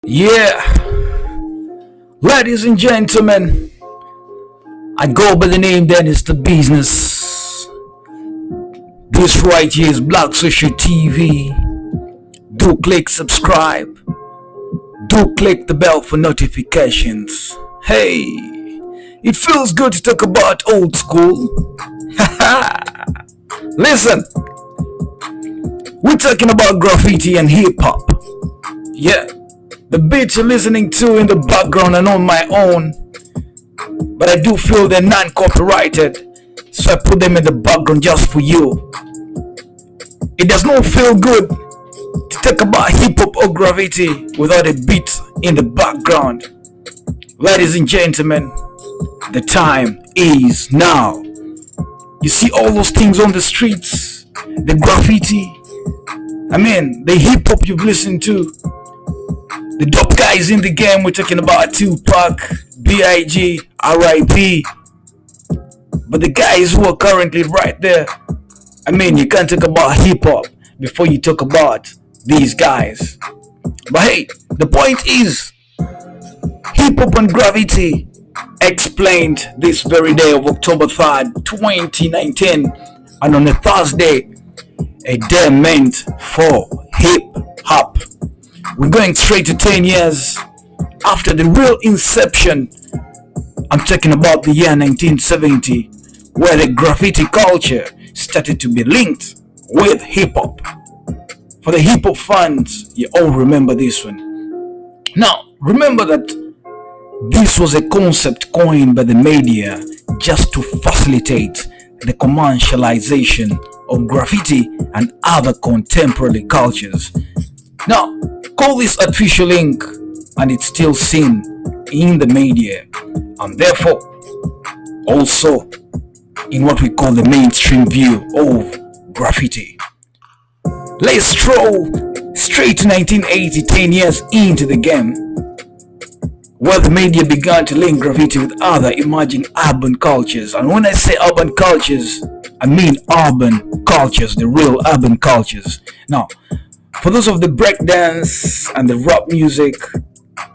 Yeah, ladies and gentlemen, I go by the name Dennis the Business. This right here is Black Social TV. Do click subscribe. Do click the bell for notifications. Hey, it feels good to talk about old school. Listen, we're talking about graffiti and hip hop. Yeah. The beats you're listening to in the background are on my own, but I do feel they're non-copyrighted, so I put them in the background just for you. It does not feel good to talk about hip-hop or graffiti without a beat in the background. Ladies and gentlemen, the time is now. You see all those things on the streets, the graffiti, the hip-hop you've listened to, the dope guys in the game. We're talking about Tupac, B.I.G., R.I.P. But the guys who are currently right there, you can't talk about hip-hop before you talk about these guys. But hey, the point is, hip-hop and graffiti explained this very day of October 3rd, 2019, and on a Thursday, a day meant for hip-hop. We're going straight to 10 years after the real inception. I'm talking about the year 1970, where the graffiti culture started to be linked with hip-hop. For the hip-hop fans, you all remember this one. Now, remember that this was a concept coined by the media just to facilitate the commercialization of graffiti and other contemporary cultures. Now, call this artificial ink, and it's still seen in the media, and therefore also in what we call the mainstream view of graffiti. Let's stroll straight to 1980, 10 years into the game, where the media began to link graffiti with other emerging urban cultures. And when I say urban cultures, I mean urban cultures, the real urban cultures. Now, for those of the breakdance and the rap music,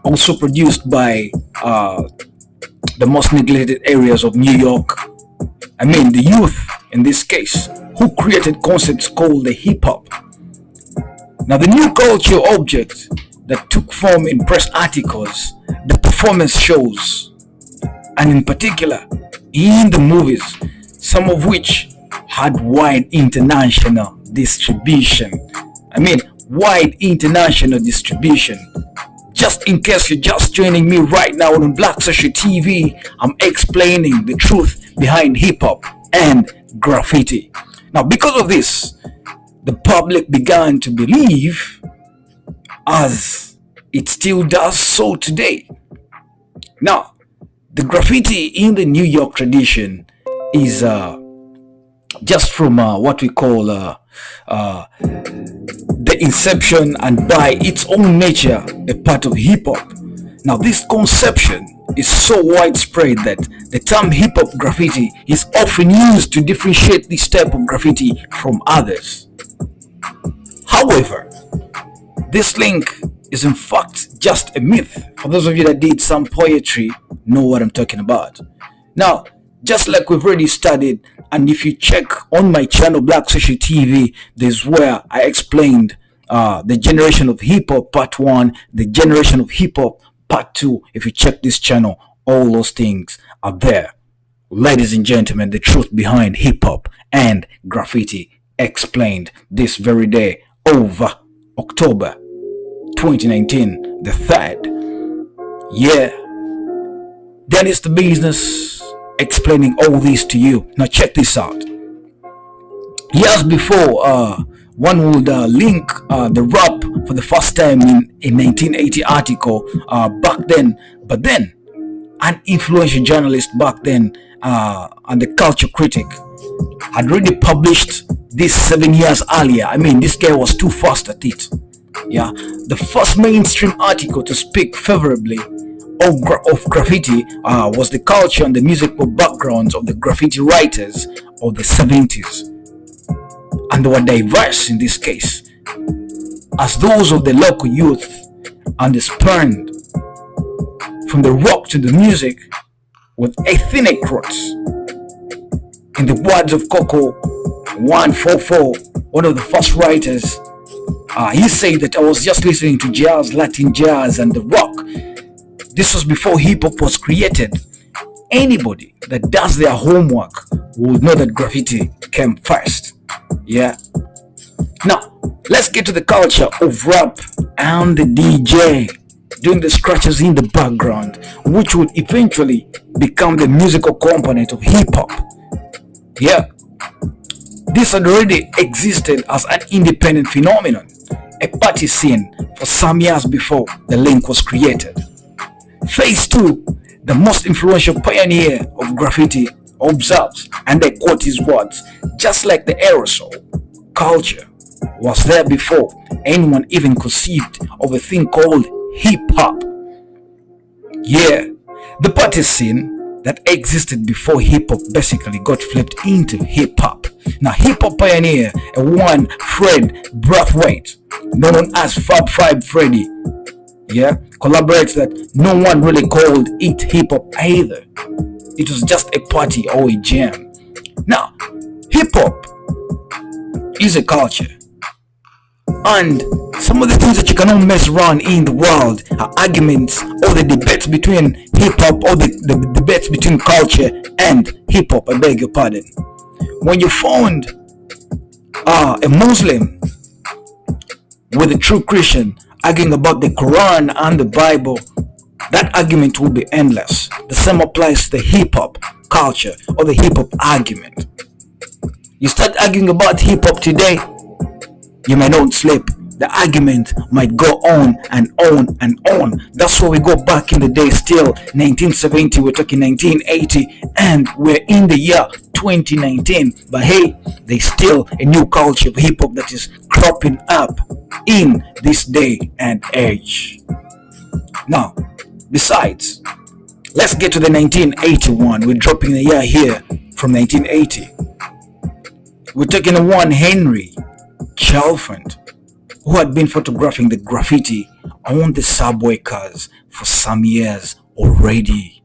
also produced by the most neglected areas of New York, the youth in this case, who created concepts called the hip-hop. Now, the new culture object that took form in press articles, the performance shows, and in particular in the movies, some of which had wide international distribution. Wide international distribution. Just in case you're just joining me right now on Black Social TV, I'm explaining the truth behind hip-hop and graffiti. Now, because of this, the public began to believe, as it still does so today. Now, the graffiti in the New York tradition is just from what we call the inception, and by its own nature a part of hip-hop. Now, this conception is so widespread that the term hip-hop graffiti is often used to differentiate this type of graffiti from others. However, this link is in fact just a myth. For those of you that did some poetry, know what I'm talking about. Now, just like we've already studied, and if you check on my channel Black Social TV, there's where I explained the generation of hip-hop part 1, the generation of hip-hop part 2. If you check this channel, all those things are there. Ladies and gentlemen, the truth behind hip-hop and graffiti explained this very day over October 2019, the 3rd. Yeah, that is the business, explaining all this to you. Now check this out. Years before, one would link the rap for the first time in 1980 article back then. But then, an influential journalist back then and the culture critic had already published this 7 years earlier. This guy was too fast at it. Yeah, the first mainstream article to speak favorably of graffiti was the culture and the musical backgrounds of the graffiti writers of the 70s. And they were diverse in this case, as those of the local youth and is spurned from the rock to the music with ethnic roots. In the words of Coco 144, one of the first writers, he said that I was just listening to jazz, Latin jazz, and the rock. This was before hip hop was created. Anybody that does their homework will know that graffiti came first. Yeah. Now, let's get to the culture of rap and the DJ doing the scratches in the background, which would eventually become the musical component of hip hop. Yeah. This had already existed as an independent phenomenon, a party scene for some years before the link was created. Phase 2, the most influential pioneer of graffiti, observes, and I quote his words, just like the aerosol culture was there before anyone even conceived of a thing called hip-hop. Yeah, the party scene that existed before hip-hop basically got flipped into hip-hop. Now, hip-hop pioneer, a one Fred Brathwaite, known as Fab Five Freddy, yeah, collaborates that no one really called it hip-hop either. It was just a party or a jam. Now, hip-hop is a culture, and some of the things that you cannot mess around in the world are arguments or the debates between hip-hop or the debates between culture and hip-hop, I beg your pardon. When you found a Muslim with a true Christian arguing about the Quran and the Bible, that argument will be endless. The same applies to the hip-hop culture or the hip-hop argument. You start arguing about hip-hop today, you may not sleep. The argument might go on and on and on. That's why we go back in the day still. 1970, we're talking 1980, and we're in the year 2019. But hey, there's still a new culture of hip-hop that is cropping up in this day and age. Now, besides, let's get to the 1981. We're dropping the year here from 1980. We're talking to one Henry Chalfant, who had been photographing the graffiti on the subway cars for some years already.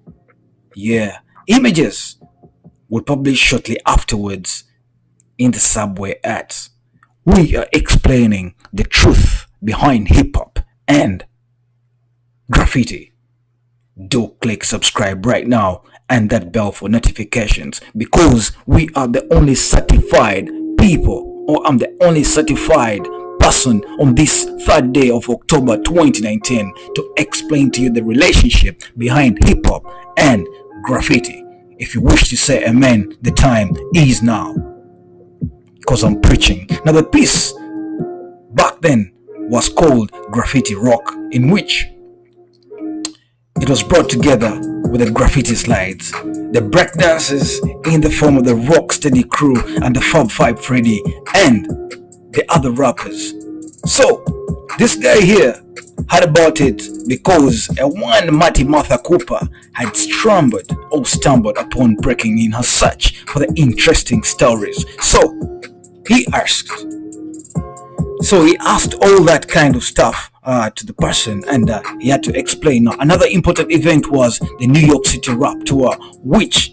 Yeah, images were published shortly afterwards in the subway ads. We are explaining the truth behind hip-hop and graffiti. Do click subscribe right now and that bell for notifications, because we are the only certified people, or I'm the only certified person on this 3rd day of October 2019 to explain to you the relationship behind hip-hop and graffiti. If you wish to say amen, the time is now, because I'm preaching. Now, the piece back then was called Graffiti Rock, in which it was brought together with the graffiti slides, the breakdancers in the form of the Rocksteady crew and the Fab Five Freddy and the other rappers. So this guy here heard about it because a one Matty Martha Cooper had stumbled upon breaking in her search for the interesting stories. So he asked all that kind of stuff to the person, and he had to explain. Now, another important event was the New York City Rap Tour, which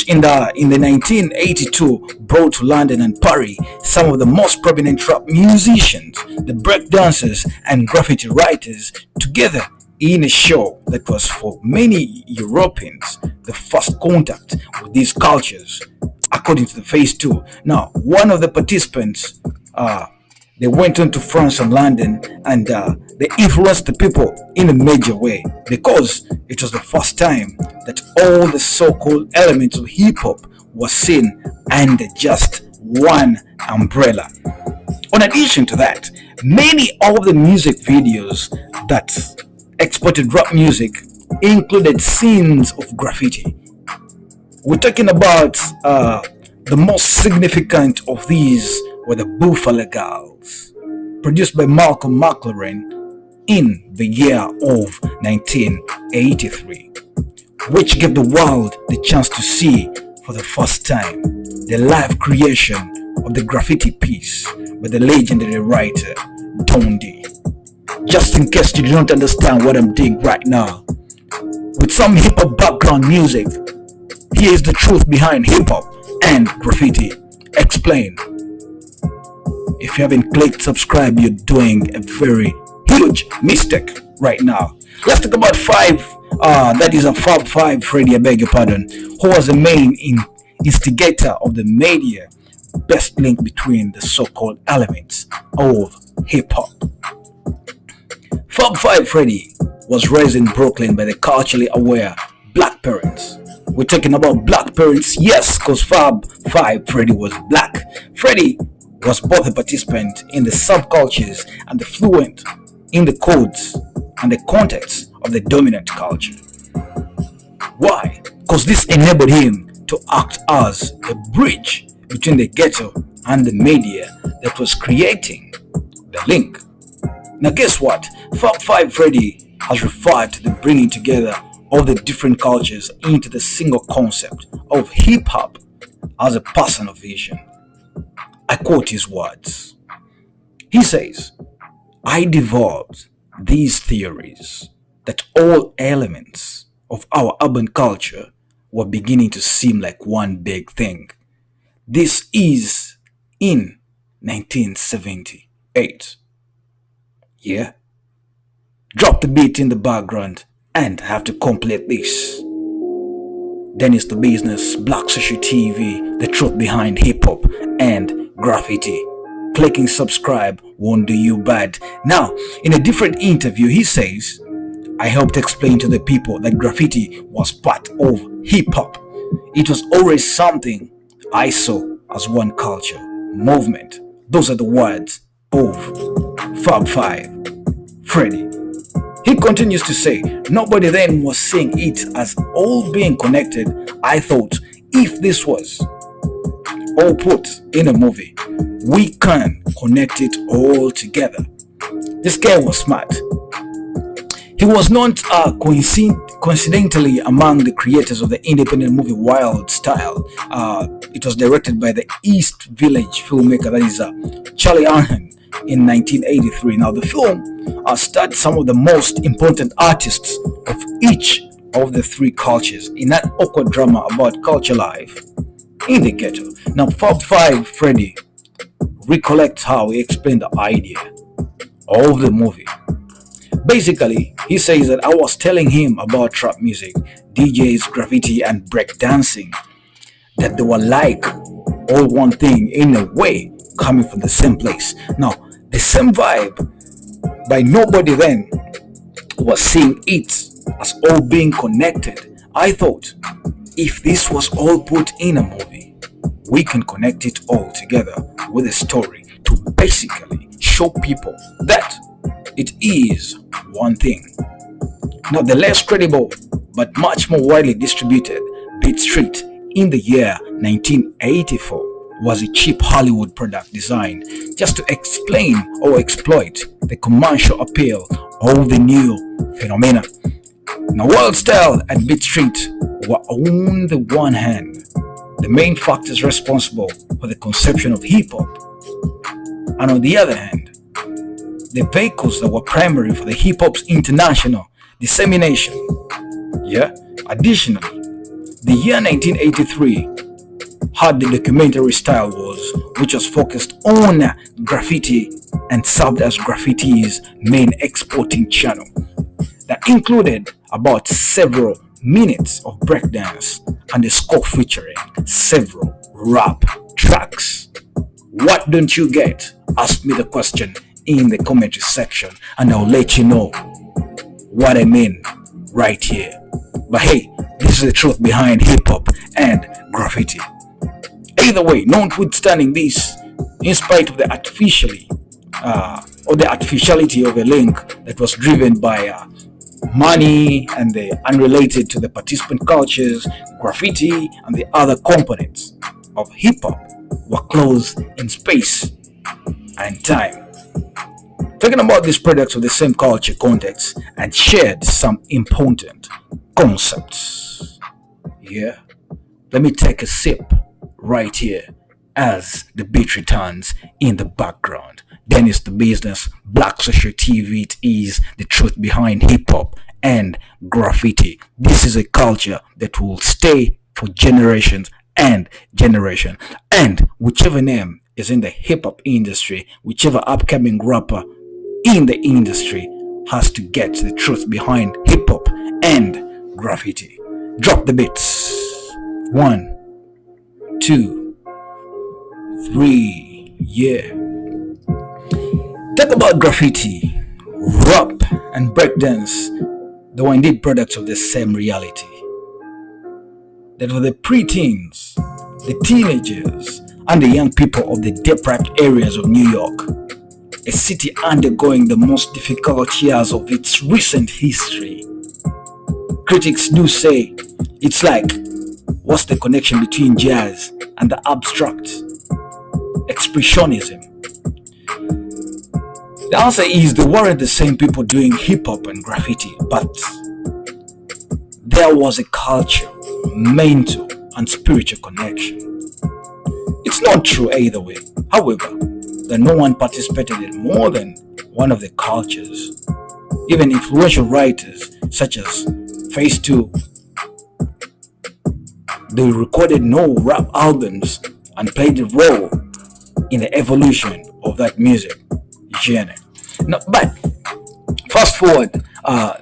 in the 1982 brought to London and Paris some of the most prominent rap musicians, the breakdancers and graffiti writers together in a show that was for many Europeans the first contact with these cultures, according to the Phase 2. Now, one of the participants, they went on to France and London, and they influenced the people in a major way, because it was the first time that all the so-called elements of hip-hop were seen under just one umbrella. In addition to that, many of the music videos that exported rap music included scenes of graffiti. We're talking about the most significant of these were the Buffalo Girls, produced by Malcolm McLaren in the year of 1983, which gave the world the chance to see for the first time the live creation of the graffiti piece by the legendary writer Don D. Just in case you don't understand what I'm doing right now. With some hip hop background music, here is the truth behind hip hop and graffiti. Explain. If you haven't clicked subscribe, you're doing a very huge mistake right now. Let's talk about that is a Fab 5 Freddy, I beg your pardon, who was the main instigator of the media best link between the so-called elements of hip-hop. Fab 5 Freddy was raised in Brooklyn by the culturally aware black parents. We're talking about black parents, yes, because Fab 5 Freddy was black. Freddy was both a participant in the subcultures and the fluent in the codes and the context of the dominant culture. Why? Because this enabled him to act as a bridge between the ghetto and the media that was creating the link. Now guess what? Fab 5 Freddy has referred to the bringing together of the different cultures into the single concept of hip-hop as a personal vision. I quote his words. He says, I developed these theories that all elements of our urban culture were beginning to seem like one big thing. This is in 1978. Yeah? Drop the beat in the background and have to complete this. Then it's the business, Black Social TV, the truth behind hip hop and graffiti. Clicking subscribe won't do you bad. Now, in a different interview, he says, I helped explain to the people that graffiti was part of hip hop. It was always something I saw as one culture, movement. Those are the words of Fab 5 Freddy. He continues to say, nobody then was seeing it as all being connected. I thought if this was all put in a movie, we can connect it all together. This guy was smart. He was not coincidentally among the creators of the independent movie Wild Style. It was directed by the East Village filmmaker, that is Charlie Arhan, in 1983. Now the film starred some of the most important artists of each of the three cultures in an awkward drama about culture life in the ghetto. Now Fab 5 Freddy recollects how he explained the idea of the movie. Basically, he says that I was telling him about trap music, DJs, graffiti, and breakdancing, that they were like all one thing in a way, coming from the same place. Now, the same vibe, by nobody then was seeing it as all being connected. I thought, if this was all put in a movie, we can connect it all together with a story to basically show people that it is one thing. Now the less credible but much more widely distributed Beat Street in the year 1984 was a cheap Hollywood product designed just to explain or exploit the commercial appeal of the new phenomena. Now Wild Style and Beat Street were on the one hand the main factors responsible for the conception of hip-hop, and on the other hand the vehicles that were primary for the hip-hop's international dissemination. Yeah. Additionally, the year 1983 had the documentary Style Wars, which was focused on graffiti and served as graffiti's main exporting channel. That included about several minutes of breakdance and a score featuring several rap tracks. What don't you get? Ask me the question in the commentary section and I'll let you know what I mean right here. But hey, this is the truth behind hip-hop and graffiti. Either way, notwithstanding this, in spite of the artificiality of a link that was driven by money and the unrelated to the participant cultures, graffiti and the other components of hip-hop were closed in space and time. Talking about these products of the same culture context and shared some important concepts. Yeah, let me take a sip right here as the beat returns in the background. Then it's the business. Black Social TV, it is the truth behind hip hop and graffiti. This is a culture that will stay for generations and generation. And whichever name is in the hip hop industry, whichever upcoming rapper in the industry has to get the truth behind hip hop and graffiti. Drop the beats. 1, 2, 3. Yeah. Talk about graffiti, rap, and breakdance. They were indeed products of the same reality. That were the preteens, the teenagers, and the young people of the deprived areas of New York, a city undergoing the most difficult years of its recent history. Critics do say it's like, what's the connection between jazz and the abstract expressionism? The answer is they weren't the same people doing hip hop and graffiti, but there was a culture, mental, and spiritual connection. It's not true either way, however, that no one participated in more than one of the cultures. Even influential writers such as Phase 2, they recorded no rap albums and played a role in the evolution of that music genre. Now, but fast forward,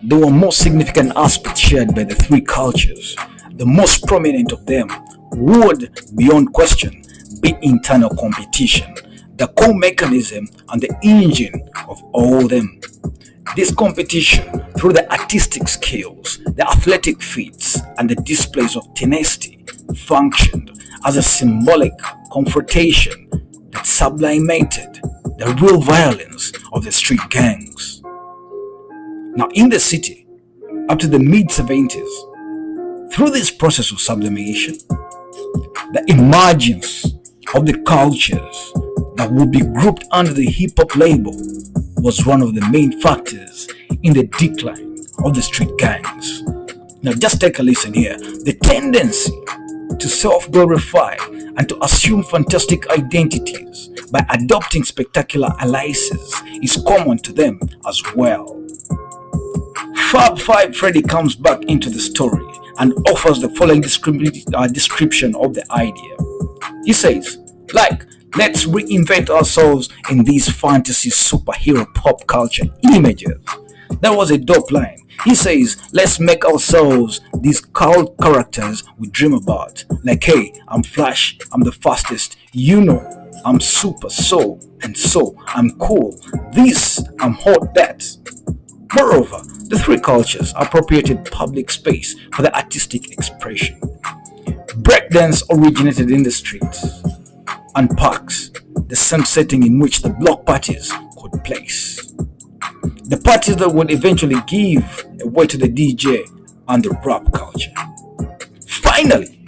there were more significant aspects shared by the three cultures. The most prominent of them would, beyond question, be internal competition, the core mechanism and the engine of all them. This competition, through the artistic skills, the athletic feats, and the displays of tenacity, functioned as a symbolic confrontation that sublimated the real violence of the street gangs. Now, in the city, up to the mid-70s, through this process of sublimation, the emergence of the cultures that would be grouped under the hip-hop label was one of the main factors in the decline of the street gangs. Now, just take a listen here. The tendency to self-glorify and to assume fantastic identities by adopting spectacular aliases is common to them as well. Fab Five Freddy comes back into the story and offers the following description of the idea. He says, let's reinvent ourselves in these fantasy superhero pop culture images. That was a dope line. He says, let's make ourselves these cult characters we dream about. Like, hey, I'm Flash, I'm the fastest, I'm super, so, and so, I'm cool, this, I'm hot, that. Moreover, the three cultures appropriated public space for the artistic expression. Breakdance originated in the streets and parks, the same setting in which the block parties could place. The parties that would eventually give way to the DJ and the rap culture. Finally,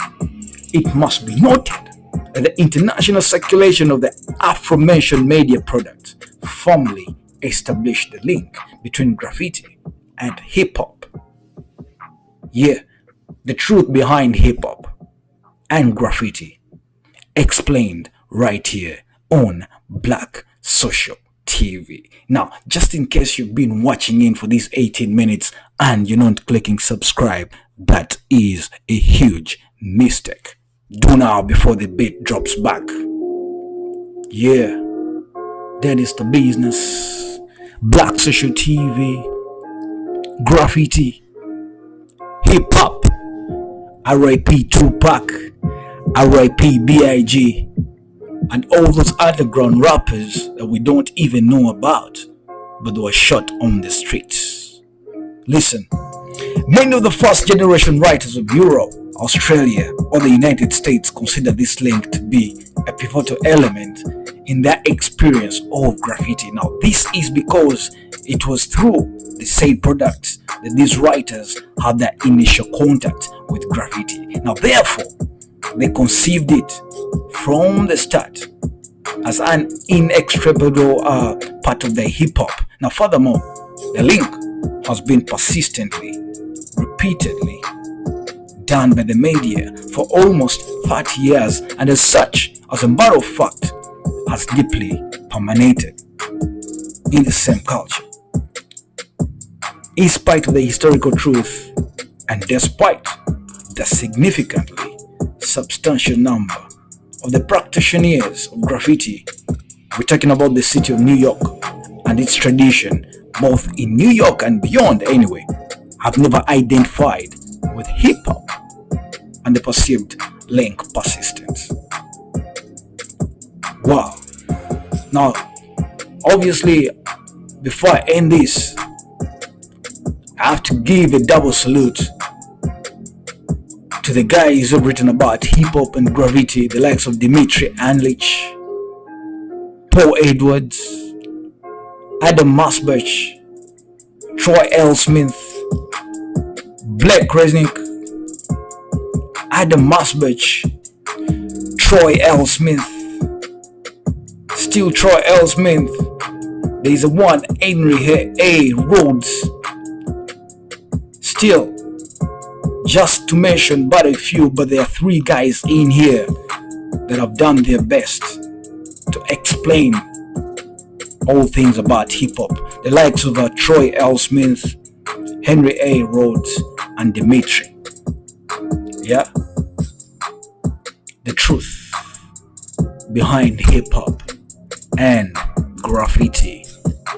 it must be noted that the international circulation of the aforementioned media product firmly established the link between graffiti and hip-hop. Yeah, the truth behind hip-hop and graffiti explained right here on Black Social TV. Now, just in case you've been watching in for these 18 minutes and you're not clicking subscribe, that is a huge mistake. Do now before the beat drops back. Yeah, that is the business. Black Social TV, graffiti, hip hop, R.I.P. Tupac, R.I.P. B.I.G., and all those underground rappers that we don't even know about, but they were shot on the streets. Listen, many of the first generation writers of Europe, Australia, or the United States consider this link to be a pivotal element in their experience of graffiti. Now, this is because it was through the said products that these writers had their initial contact with graffiti. Now, therefore, they conceived it from the start as an inextricable part of their hip-hop. Now, furthermore, the link has been persistently, repeatedly done by the media for almost 30 years, and as such, as a matter of fact, has deeply permeated in the same culture. In spite of the historical truth and despite the significantly substantial number of the practitioners of graffiti, we're talking about the city of New York and its tradition, both in New York and beyond anyway, have never identified with hip hop and the perceived link persistence. Wow. Now, obviously, before I end this, I have to give a double salute to the guys who've written about hip hop and graffiti, the likes of Dimitri Anlich, Paul Edwards, Adam Masbach, Troy L. Smith, Blake Resnick, Adam Masbach, Troy L. Smith, still Troy L. Smith. There's a one Henry A. Rhodes. Still, just to mention but a few, but there are three guys in here that have done their best to explain all things about hip-hop. The likes of Troy L. Smith, Henry A. Rhodes, and Dimitri. Yeah? The truth behind hip-hop and graffiti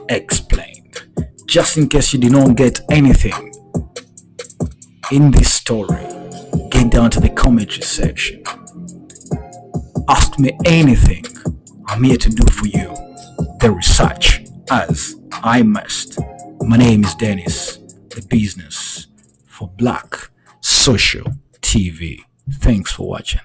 explained. Just in case you did not get anything in this story, get down to the commentary section. Ask me anything. I'm here to do for you the research as I must. My name is Dennis, the business for Black Social TV. Thanks for watching.